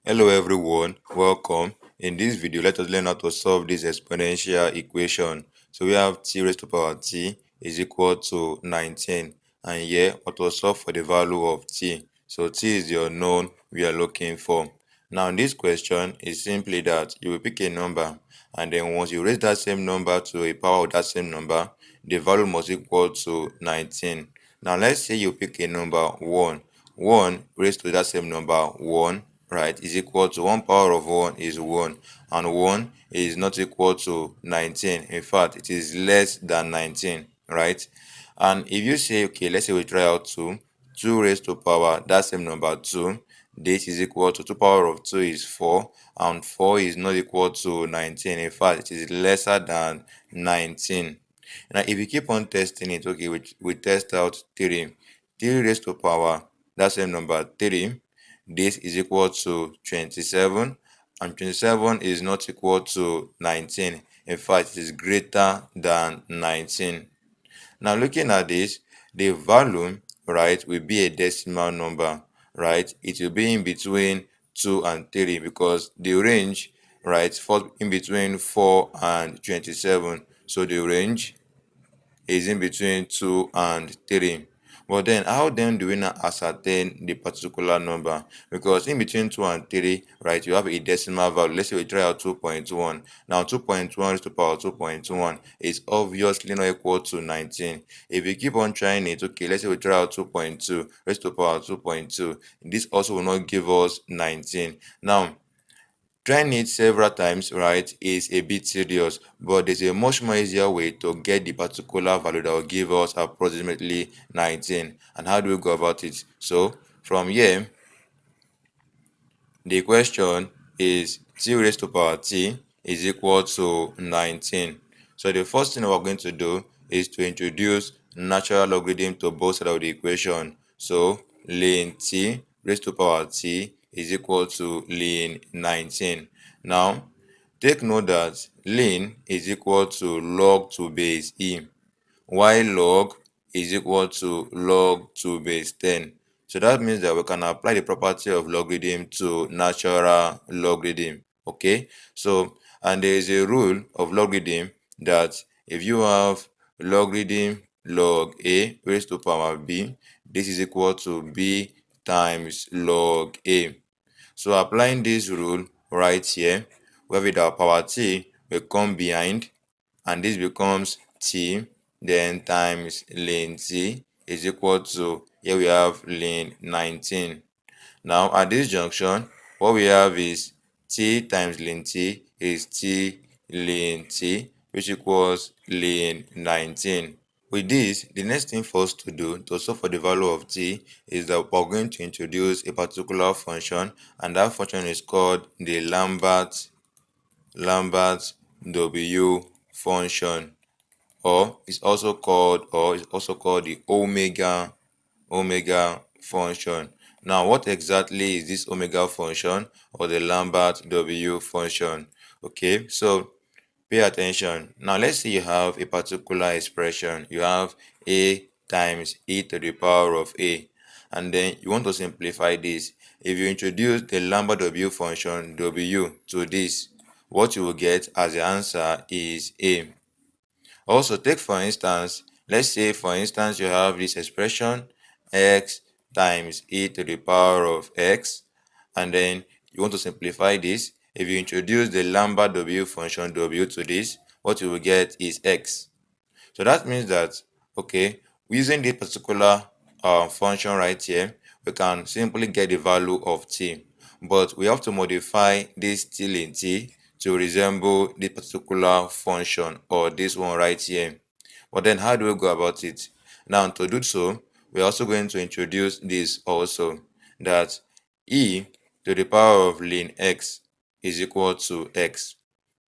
Hello everyone, welcome. In this video, let us learn how to solve this exponential equation. So we have t raised to power t is equal to 19, and here we to solve for the value of t. So t is the unknown we are looking for. Now this question is simply that you will pick a number, and then once you raise that same number to a power of that same number, the value must equal to 19. Now let's say you pick a number 1. 1 raised to that same number 1, right, is equal to 1 power of 1 is 1, and 1 is not equal to 19. In fact, it is less than 19, right? And if you say, okay, let's say we try out 2 raised to power that same number 2, this is equal to 2 power of 2 is 4, and 4 is not equal to 19. In fact, it is lesser than 19. Now if you keep on testing it, okay, we test out 3 raised to power that same number 3, this is equal to 27, and 27 is not equal to 19. In fact, it is greater than 19. Now looking at this, the value, right, will be a decimal number, right? It will be in between 2 and 3 because the range, right, falls in between 4 and 27. So the range is in between 2 and 3. But then how then do we now ascertain the particular number? Because in between 2 and 3, right, you have a decimal value. Let's say we try out 2.1. Now 2.1 raised to the power 2.1 is obviously not equal to 19. If you keep on trying it, okay, let's say we try out 2.2 raised to the power 2.2. This also will not give us 19. Now, trying it several times, right, is a bit tedious, but there's a much more easier way to get the particular value that will give us approximately 19. And how do we go about it? So from here, the question is t raised to power t is equal to 19. So the first thing we're going to do is to introduce natural logarithm to both sides of the equation. So ln t raised to power t is equal to ln 19. Now, take note that ln is equal to log 2 base e, while log is equal to log 2 base 10. So that means that we can apply the property of logarithm to natural logarithm. Okay, so and there is a rule of logarithm that if you have logarithm log a raised to power b, this is equal to b times log a. So applying this rule right here, where with our power t will come behind, and this becomes t then times ln t is equal to, here we have ln 19. Now at this junction, what we have is t times ln t is t ln t, which equals ln 19. With this, the next thing for us to do to solve for the value of t is that we're going to introduce a particular function, and that function is called the Lambert W function, or it's also called the omega function. Now, what exactly is this omega function or the Lambert W function? Okay, so pay attention. Now, let's say you have a particular expression. You have a times e to the power of a, and then you want to simplify this. If you introduce the Lambert W function W to this, what you will get as the answer is a. Also, take for instance, let's say for instance you have this expression x times e to the power of x, and then you want to simplify this. If you introduce the Lambert W function W to this, what you will get is x. So that means that, okay, using this particular function right here, we can simply get the value of t, but we have to modify this t in t to resemble this particular function or this one right here. But then how do we go about it? Now, to do so, we're also going to introduce this also, that e to the power of ln x is equal to x,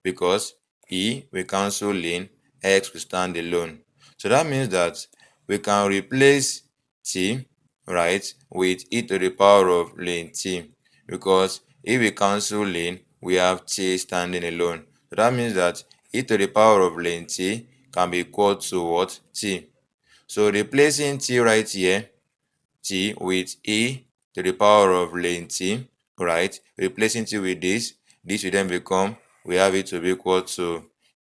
because e will cancel ln, x will stand alone. So that means that we can replace t, right, with e to the power of ln t, because if we cancel ln, we have t standing alone. So that means that e to the power of ln t can be equal to what? T. So replacing t right here, t with e to the power of ln t, right? Replacing t with this will then become, we have it to be equal to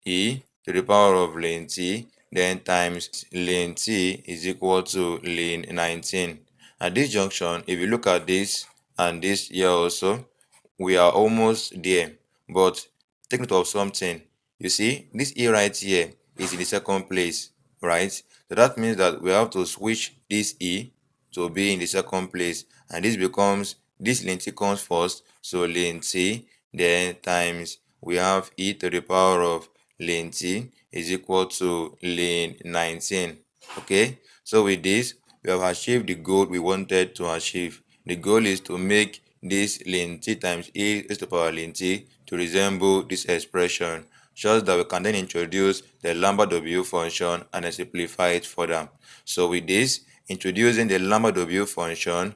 e to the power of ln t, then times ln t is equal to ln 19. At this junction, if you look at this and this here also, we are almost there. But take note of something. You see, this e right here is in the second place, right? So that means that we have to switch this e to be in the second place, and this becomes, this ln t comes first, so ln t, then times, we have e to the power of ln t is equal to ln 19. Okay, so with this, we have achieved the goal we wanted to achieve. The goal is to make this ln t times e raised to the power ln t to resemble this expression, such that we can then introduce the lambda w function and then simplify it further. So with this, introducing the lambda w function,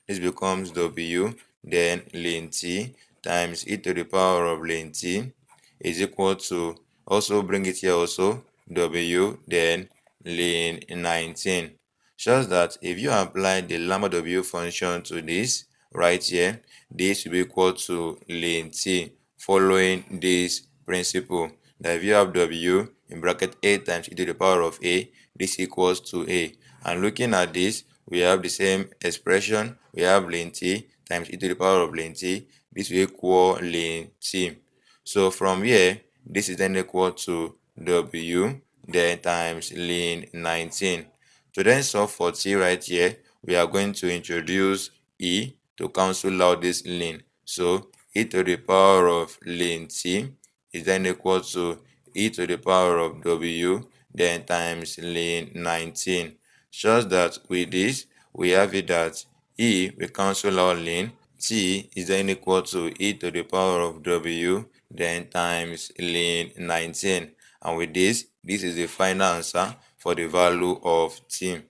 this becomes w, then ln t times e to the power of ln t is equal to, also bring it here also, w, then ln 19. Shows that if you apply the lambda w function to this right here, this will be equal to ln t, following this principle that if you have w in bracket a times e to the power of a, this equals to a. And looking at this, we have the same expression. We have ln t times e to the power of ln t. This will equal ln t. So from here, this is then equal to w, then times ln 19. To then solve for t right here, we are going to introduce e to cancel out this ln. So e to the power of ln t is then equal to e to the power of w, then times ln 19. Such that with this, we have it that e will cancel out ln, t is then equal to e to the power of w, then times ln 19. And with this is the final answer for the value of t.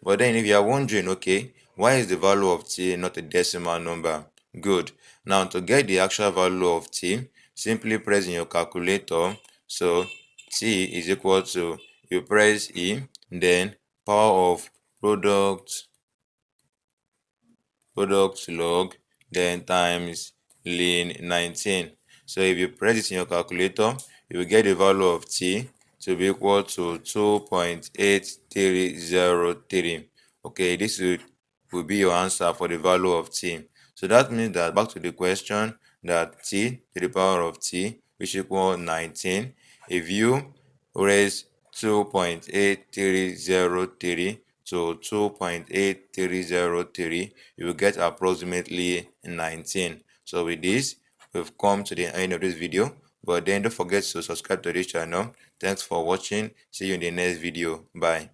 But then if you are wondering, okay, why is the value of t not a decimal number? Good. Now to get the actual value of t, simply press in your calculator. So t is equal to, you press e, then power of product log, then times ln 19. So if you press it in your calculator, you will get the value of t to be equal to 2.8303. Okay, this will be your answer for the value of t. So that means that, back to the question, that t to the power of t, which equal 19, if you raise 2.8303 to 2.8303, you will get approximately 19. So with this, we've come to the end of this video. But then don't forget to subscribe to this channel. Thanks for watching. See you in the next video. Bye.